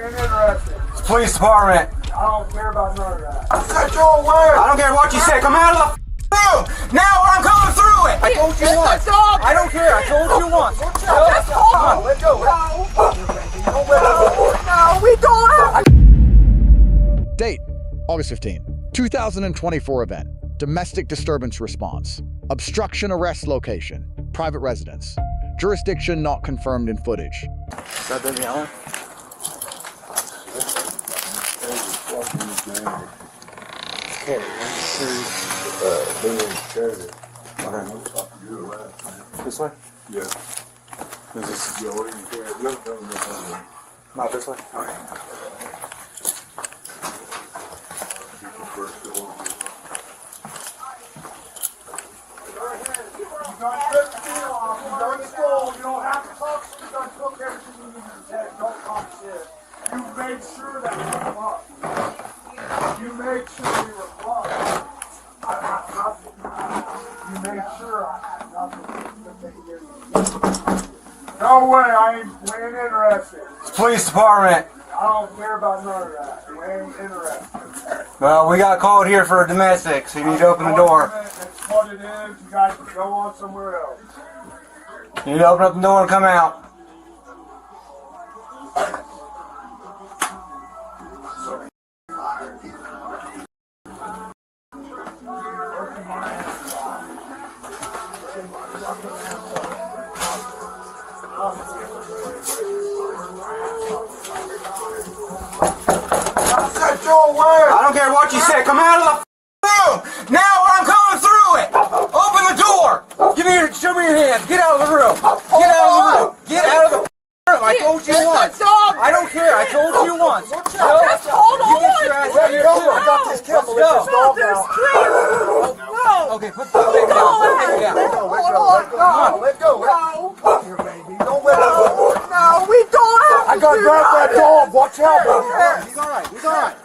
ain't interested. It's the police department. I don't care about none of that. I said your word. I don't care what you say. Come out of the room now, or I'm coming through it. I told you once. I don't care. I told you once. Just hold on. Let go. No, we don't have. Date, August 15, 2024 event. Domestic disturbance response. Obstruction arrest location. Private residence. Jurisdiction not confirmed in footage. Is that them yelling? Okay, let's see. Being started. This way? Yeah. Is this Joey? Not this way? You made sure that we were up. You made sure we were up. I had nothing. You made sure I had nothing. No way, we ain't interested. It's the police department. I don't care about none of that. We ain't interested. Well, we got called here for a domestic, so you need to open the door. It's what it is. You guys can go on somewhere else. You need to open up the door and come out. I don't care what you say. Come out of the room now, or I'm coming through it. Open the door. Show me your hands. Get out of the room. Get out of the room. Get out of the room. I told you once. I don't care. I told you once. Just hold on. You get your ass out of here too. I got this kid. Let's go. There's three. No. Okay, put the baby down. Put the baby down. Let go. Come here, baby. Don't let go. No, we don't have to. I got to grab that dog. Watch out, baby. He's all right. He's all right.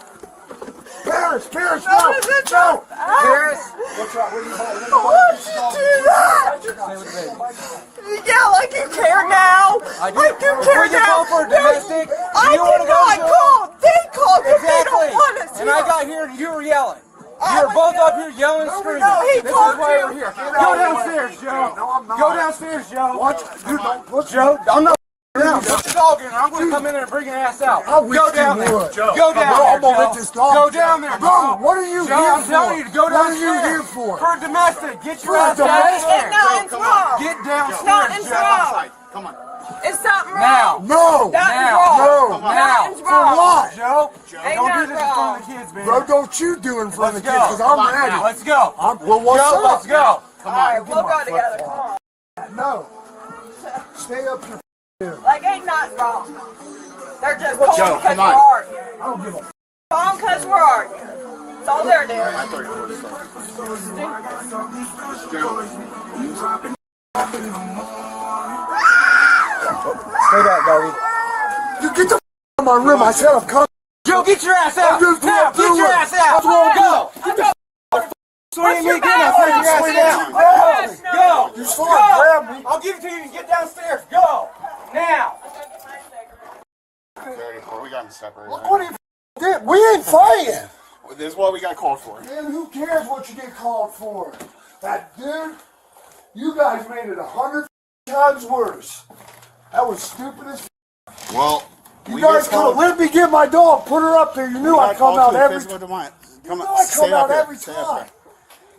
Paris, no. Paris. What's wrong? Why'd you do that? Stay with the baby. Yeah, like you care now. I do. Like you care Were you now. called for a domestic? I did not call. They called because they don't want us And I got here and you were yelling. You were both up here yelling and screaming. No, he This is called why you. we're here. Go downstairs, Joe. No, I'm not. Go downstairs, Joe. What? You don't put Joe, I'm not around. Put the dog in. I'm going to come in there and bring your ass out. Go down there. Go down there, I'm gonna let this dog. Go down there, Bro, what are you Joe, here I'm telling you to go What are downstairs. you here for? For a domestic. Get your For a ass downstairs. Nothing's wrong. Get downstairs, Nothing's Joe. wrong. Come on. Is something Now. wrong? No. Nothing's Now. wrong. No. Nothing's For wrong. what? Joe, Ain't don't do nothing this in front wrong. of the kids, man. Bro, don't you do in front of the kids, Let's because go. I'm ready. Let's go. Well, what's Joe, up? let's go. All right, we'll go together. Come on. No. Stay up here. Like, ain't nothing wrong. They're just calling Joe, because come we're on. arguing. I don't give a f. Calling because we're arguing. That's all they're doing. Stay back, baby. You get the f out of my room. I said I'm coming. Joe, get your ass out. I'm just Now, going get your ass out. Go. Swing me again. I'll take your ass down. Go. You saw it grab me. I'll give it to you and get downstairs. Go. Now. 34. We got him separated. Look what he f did. We ain't fighting. This is what we got called for. Man, who cares what you get called for? That dude, you guys made it 100 times worse. That was stupid as f. Well, You guys could have let me get my dog. Put her up there. You knew I'd come out every time. Come I on, come stay out up here. every Stay up time. here.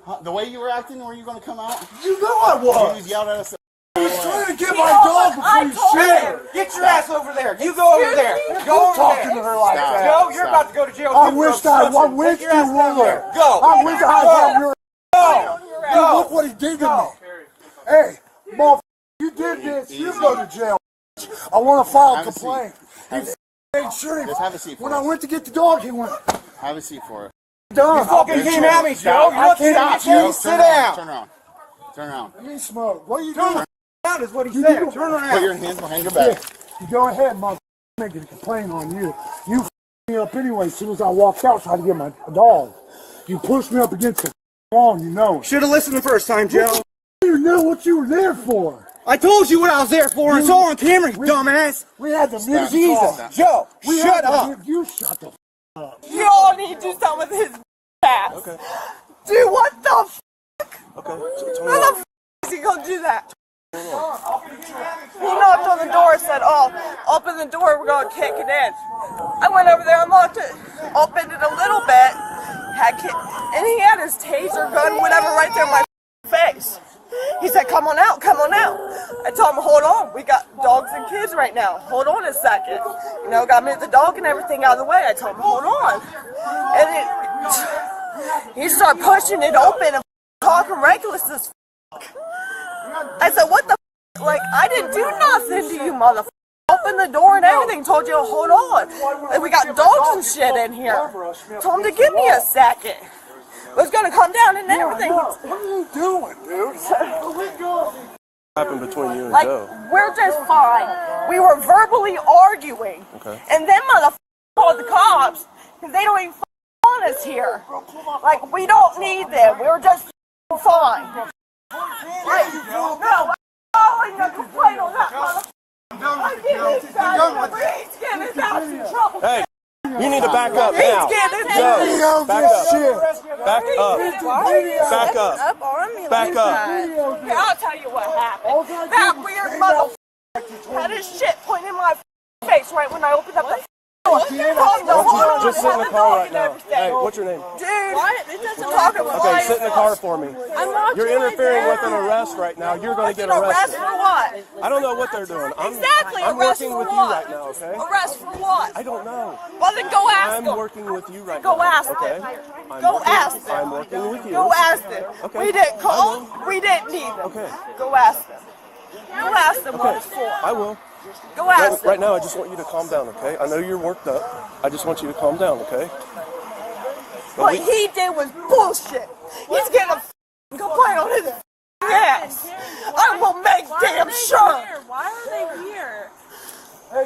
Huh, the way you were acting, were you going to come out? You know I You was. just yelled at us. I was trying to get my dog before you shit her. Get your ass over there. You go over there. Go over Talking to there. her like that. Joe, you're about to go to jail. I too, wish bro. I Listen, wish take your ass you down would. there. Go. I wish I had your. Go. Dude, look what he did to me. Hey, motherfucker, you did this. You go to jail. I want to file a complaint. He made sure Just have a seat for when us. I went to get the dog, he went Have a seat for us. done. You fucking came at me, Joe. You I look can't at Joe. you. Sit down. Turn around. Turn around. Let me smoke. What are you doing? That is what he You said. do. Turn Put around. your hands behind your back. You go ahead, motherfucker. I'm making a complaint on you. You me up anyway as soon as I walked out trying to get my dog. You pushed me up against the wall, you know. Should have listened the first time, Joe. You knew what you were there for. I told you what I was there for. It's all on camera, you dumbass. We had the music. Jesus, Joe, shut up. You shut the up. You all need to do something with his ass. Okay. Dude, what the f? Okay. How the f is he gonna do that? He knocked on the door and said, oh, open the door, we're gonna kick it in. I went over there, unlocked it, opened it a little bit, and he had his taser gun, whatever, right there in my face. He said, come on out, come on out. I told him, hold on, we got dogs and kids right now. Hold on a second. You know, got me the dog and everything out of the way. I told him, hold on. And he started pushing it open and talking reckless as f***. I said, what the f***? Like, I didn't do nothing to you, motherfucker. Opened the door and everything, told you to hold on. And we got dogs and shit in here. Told him to give me a second. It was gonna come down and everything. What are you doing, dude? What happened between you and Like, Joe? we're just fine. We were verbally arguing. Okay. And then motherfucker called the cops because they don't even want us here. Like, we don't need them. We were just fine. Like, no, I'm calling a complaint on that motherfucker. I get his ass. He's getting his ass in trouble. Hey, you need to back up He's now. getting his Joe, ass. back up. Back up. Back up. Back up. Okay, I'll tell you what happened. That weird motherfucker had his shit pointing in my face right when I opened up the door. Just sit in the car right now. Hey, what's your name? Dude, it doesn't talk about Okay, sit in the car for me. You're interfering with an arrest right now. You're going to get arrest arrested. for what? I don't know what they're doing. Exactly, I'm arrest working for with you what? right now, okay? Arrest for what? I don't know. Well, then go ask I'm them. working with you right Go now. ask Okay? them. Go ask them. I'm working with you. Go ask them. Okay. We didn't call. We didn't need them. Okay. Go ask them. Go ask them what it's for. I will. Go ask them. Right now, I just want you to calm down, okay? I know you're worked up. I just want you to calm down, okay? What he did was bullshit. He's getting a complaint on his ass. I will make damn sure. Why are they here?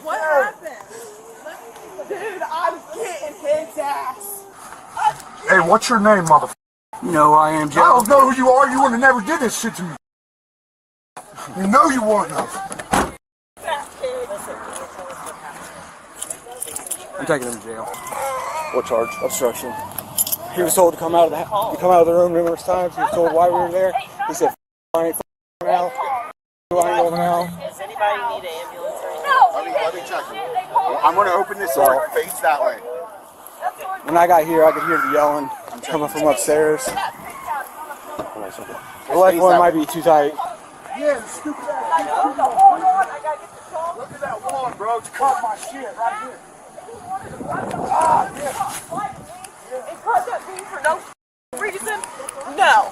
What happened? Dude, I'm getting his ass. Hey, what's your name, motherfucker? No, I am I Joe. don't know who you are. You would have never did this shit to me. You know you weren't. I'm taking him to jail. What charge? Obstruction. He was told to come out of the room numerous times. He was told why we were there. He said, I ain't out. I ain't going out. Does anybody need an ambulance or anything? Let me check. I'm going to open this door. Face that way. When I got here, I could hear the yelling coming from upstairs. The left one might be too tight. Yeah, the stupid ass. Look at that wall, bro. It's caught my shit right here. It caused that being for no reason? No.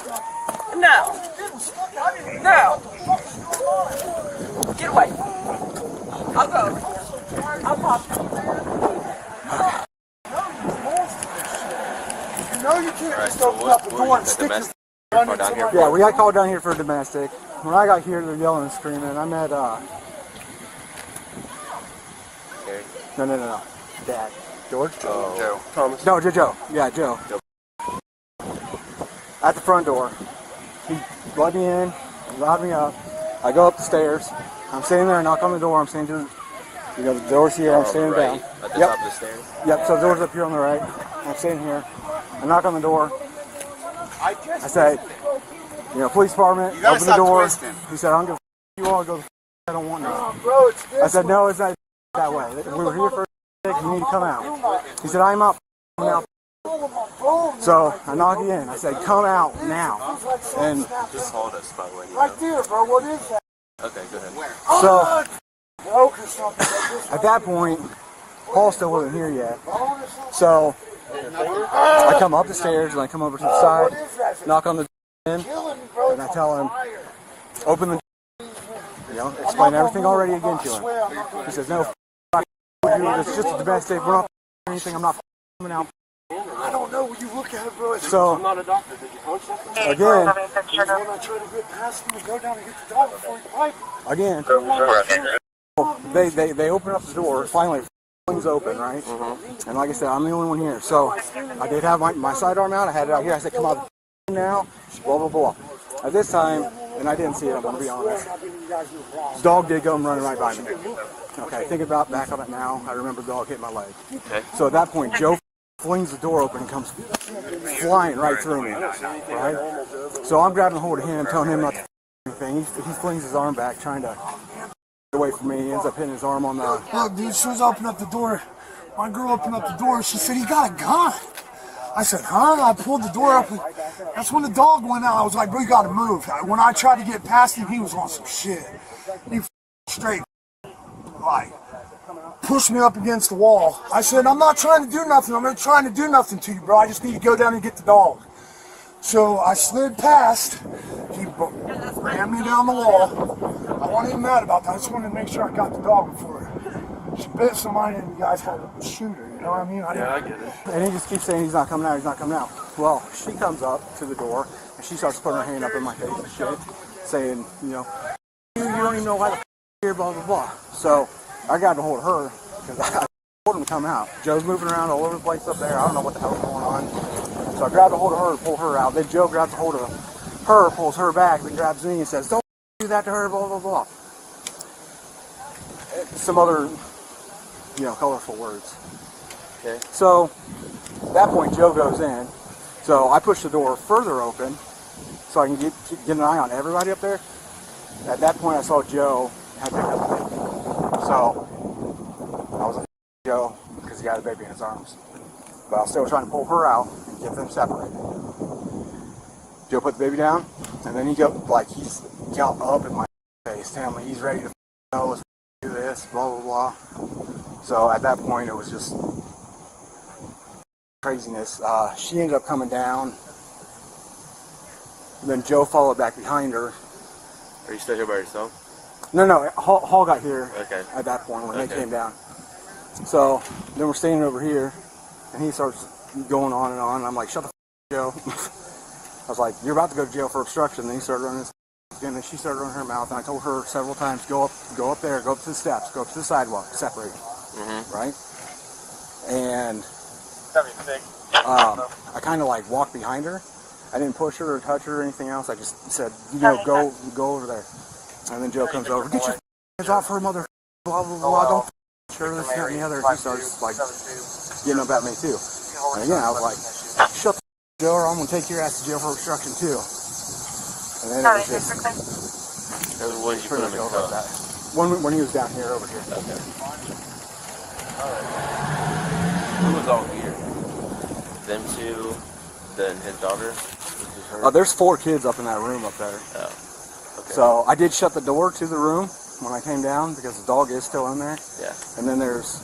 No. No. Get away. I'll go. I'll pop you. You know you can't just open up the door and stick your gun in somebody. Yeah, we got called down here for domestic. When I got here, they're yelling and screaming. I met, No. Dad. George? Joe. Thomas. No, Joe. Yeah, Joe. At the front door. He let me in, locked me up. I go up the stairs. I'm sitting there, I knock on the door. I'm saying to the door's here. I'm standing down. At the top of the stairs? Yep, so the door's up here on the right. I'm sitting here. I knock on the door. I say, police department, gotta open the stop door. twisting. He said, I don't give a you all go the I don't want no. Bro, it's this I said, no, it's not that way. We were here for you need to come out. He said, I'm out. So I knock in. I said, come out now. And Just hold us, by the way. right there, bro. What is that? Okay, go ahead. so Broke or something like this. at that point, Paul still wasn't here yet. So I come up the stairs and I come over to the side, knock on the door, and I tell him, open the door. Explain everything already again to him. He says, no, it's just a domestic. We're not anything. I'm not coming out. I don't know when you look at it, bro. It's So not a doctor. Did you punch something? again, when I try to get past him and go down and get the dog before he bites me. they open up the door. Finally, things open, right? And like I said, I'm the only one here. So I did have my sidearm out. I had it out here. I said, come out now. Blah blah blah. At this time, and I didn't see it, I'm going to be honest. The dog did go running right by me. Okay, thinking about back on it now, I remember the dog hit my leg. Okay. So at that point, Joe flings the door open and comes flying right through me, right? So I'm grabbing hold of him, telling him not to do anything. He flings his arm back, trying to get away from me. He ends up hitting his arm on the... Look, dude, as soon as I opened up the door, my girl opened up the door, she said, he got a gun. I said, huh? I pulled the door up, and that's when the dog went out. I was like, bro, you gotta move. When I tried to get past him, he was on some shit. He straight, like, pushed me up against the wall. I said, I'm not trying to do nothing. I'm not trying to do nothing to you, bro. I just need to go down and get the dog. So I slid past. He ran me down the wall. I wasn't even mad about that. I just wanted to make sure I got the dog before she bit somebody and you guys had to shoot her. You know what I mean? Yeah, I get it. And he just keeps saying he's not coming out, he's not coming out. Well, she comes up to the door and she starts putting her hand up in my face and shit, saying, you know, you don't even know why the f you're here, blah, blah, blah. So I grabbed a hold of her because I told him to come out. Joe's moving around all over the place up there. I don't know what the hell's going on. So I grabbed a hold of her and pulled her out. Then Joe grabs a hold of her, pulls her back, then grabs me and says, don't do that to her, blah, blah, blah. Some other, you know, colorful words. Okay. So at that point, Joe goes in. So I push the door further open so I can get an eye on everybody up there. At that point, I saw Joe had picked up the baby. So I was like, Joe, because he had a baby in his arms. But I was still trying to pull her out and get them separated. Joe put the baby down, and then he he's got up in my face, telling me he's ready to know, let's do this, blah, blah, blah. So at that point, it was just craziness. She ended up coming down. And then Joe followed back behind her. Are you still here by yourself? No, Hall got here at that point when they came down. So then we're standing over here, and he starts going on and on. And I'm like, shut the f***, Joe. I was like, you're about to go to jail for obstruction. Then he started running his again, and she started running her mouth. And I told her several times, go up there, go up to the steps, go up to the sidewalk, separate. Right? And I kind of like walked behind her. I didn't push her or touch her or anything else. I just said, you know, go over there. And then Joe comes over, get your hands off her, mother, blah, blah, blah, don't sure this, that, and the other. He starts, like, getting up at me, too. And again, I was like, shut the Joe, or I'm going to take your ass to jail for obstruction, too. And then it was just When did you put him in over that. When he was down here, over here. Okay. Alright. Who was all here? Them two, then his daughter? There's 4 kids up in that room up there. Oh. Okay. So I did shut the door to the room when I came down because the dog is still in there. Yeah. And then there's,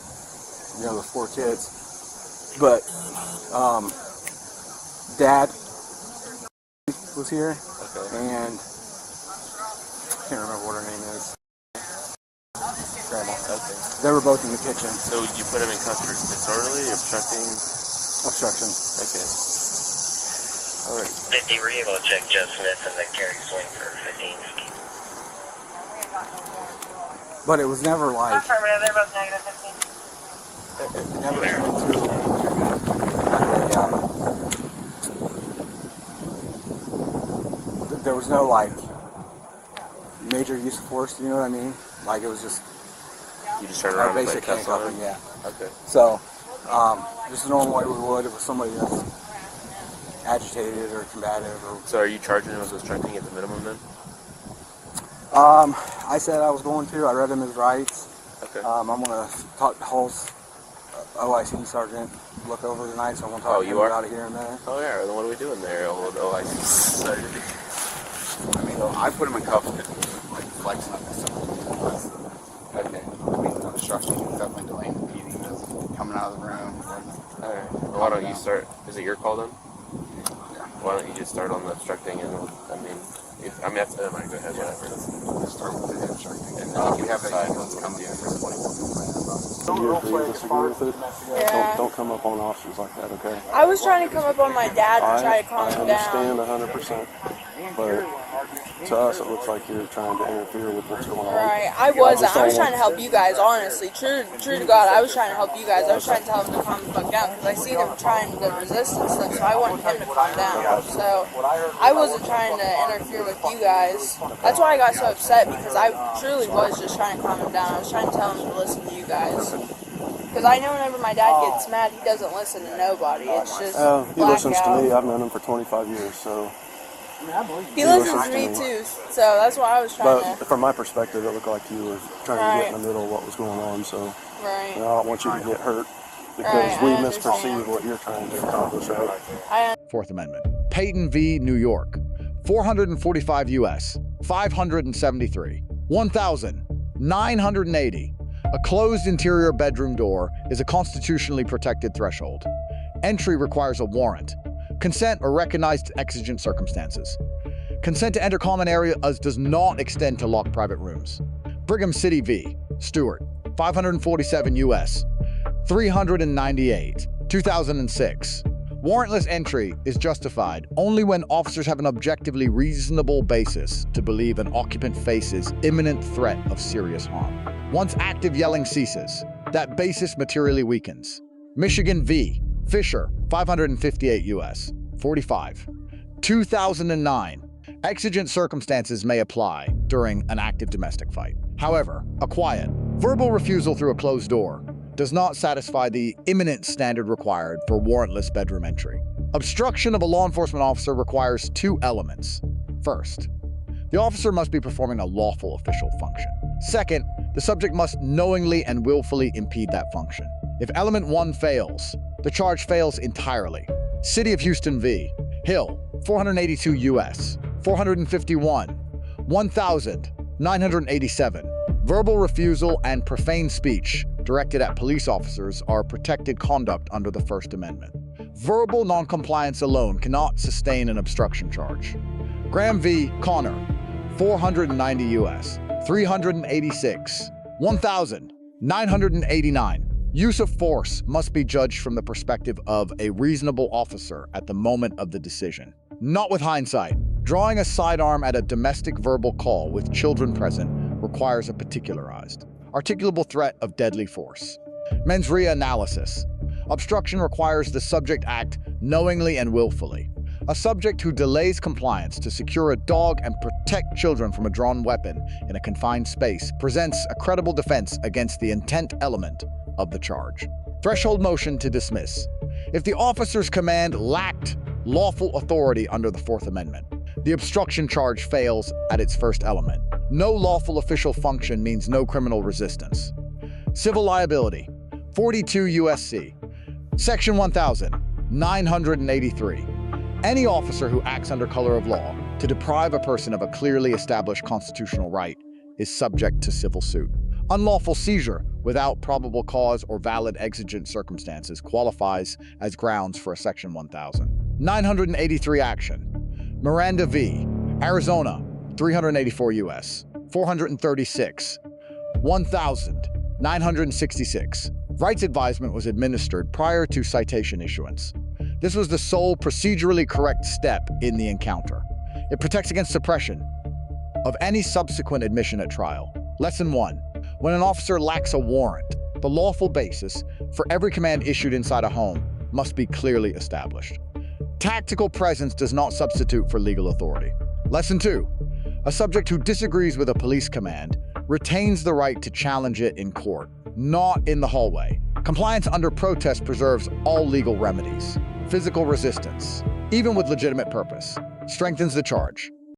you know, the 4 kids. But Dad was here, and I can't remember what her name is. Grandma. Okay. They were both in the kitchen. So you put him in custody disorderly, obstructing? Obstruction. Okay. All right. 50, were you able to check Joe Smith and the Gary Swing for 15? But it was never like... Affirmative, they're both negative 15. It never went through... There was no, like, major use of force, you know what I mean? Like, it was just... You just turned around and basic played cuss on handcuffing, him? yeah. Okay. So, just the normal way we would if it was somebody that's agitated or combative or... So are you charging him with obstructing at the minimum then? I said I was going to. I read him his rights. Okay. I'm going to talk to Hall's OIC sergeant look over tonight, so I'm going to talk to him about it here in a minute. Oh yeah, then what are we doing there, old OIC sergeant? I mean, I put him in cuffs because he was like flexing up himself. Okay. I mean, the obstruction is definitely delaying the meeting. Just coming out of the room. Alright. Well, why don't you start? Is it your call then? Yeah. Why don't you just start on the obstructing and that's go ahead, whatever. Let's start with the obstructing. And then We have decide an what's ambulance coming in. Yeah. Don't come up on officers like that, okay? I was trying to come up on my dad and try to calm him down. I understand 100%, but To us, it looks like you're trying to interfere with what's going on. Right, I wasn't. I was trying to help you guys, honestly. True to God, I was trying to help you guys. I was trying to tell him to calm the fuck down because I seen him trying to resist and stuff, so I wanted him to calm down. So I wasn't trying to interfere with you guys. That's why I got so upset, because I truly was just trying to calm him down. I was trying to tell him to listen to you guys. Because I know whenever my dad gets mad, he doesn't listen to nobody. It's just He listens to me. I've known him for 25 years, so... He listens to me too, so that's why I was trying But from my perspective, it looked like you were trying to get in the middle of what was going on, so Right. I don't want you to get hurt because we misperceive what you're trying to accomplish, right? Fourth Amendment. Peyton v. New York. 445 U.S. 573. 1,980. A closed interior bedroom door is a constitutionally protected threshold. Entry requires a warrant. Consent or recognized exigent circumstances. Consent to enter common areas does not extend to locked private rooms. Brigham City v. Stewart. 547 U.S. 398. 2006. Warrantless entry is justified only when officers have an objectively reasonable basis to believe an occupant faces imminent threat of serious harm. Once active yelling ceases, that basis materially weakens. Michigan v. Fisher, 558 U.S. 45. 2009. Exigent circumstances may apply during an active domestic fight. However, a quiet, verbal refusal through a closed door does not satisfy the imminent standard required for warrantless bedroom entry. Obstruction of a law enforcement officer requires two elements. First, the officer must be performing a lawful official function. Second, the subject must knowingly and willfully impede that function. If element one fails, the charge fails entirely. City of Houston v. Hill, 482 U.S. 451. 1,987. Verbal refusal and profane speech directed at police officers are protected conduct under the First Amendment. Verbal noncompliance alone cannot sustain an obstruction charge. Graham v. Connor, 490 U.S. 386. 1,989. Use of force must be judged from the perspective of a reasonable officer at the moment of the decision, not with hindsight. Drawing a sidearm at a domestic verbal call with children present requires a particularized, articulable threat of deadly force. Mens rea analysis. Obstruction requires the subject act knowingly and willfully. A subject who delays compliance to secure a dog and protect children from a drawn weapon in a confined space presents a credible defense against the intent element of the charge. Threshold motion to dismiss. If the officer's command lacked lawful authority under the Fourth Amendment, the obstruction charge fails at its first element. No lawful official function means no criminal resistance. Civil liability. 42 U.S.C. Section 1,983. Any officer who acts under color of law to deprive a person of a clearly established constitutional right is subject to civil suit. Unlawful seizure without probable cause or valid exigent circumstances qualifies as grounds for a Section 1,983 action. Miranda v. Arizona, 384 U.S. 436. 1,966. Rights advisement was administered prior to citation issuance. This was the sole procedurally correct step in the encounter. It protects against suppression of any subsequent admission at trial. Lesson 1. When an officer lacks a warrant, the lawful basis for every command issued inside a home must be clearly established. Tactical presence does not substitute for legal authority. Lesson 2. A subject who disagrees with a police command retains the right to challenge it in court, not in the hallway. Compliance under protest preserves all legal remedies. Physical resistance, even with legitimate purpose, strengthens the charge.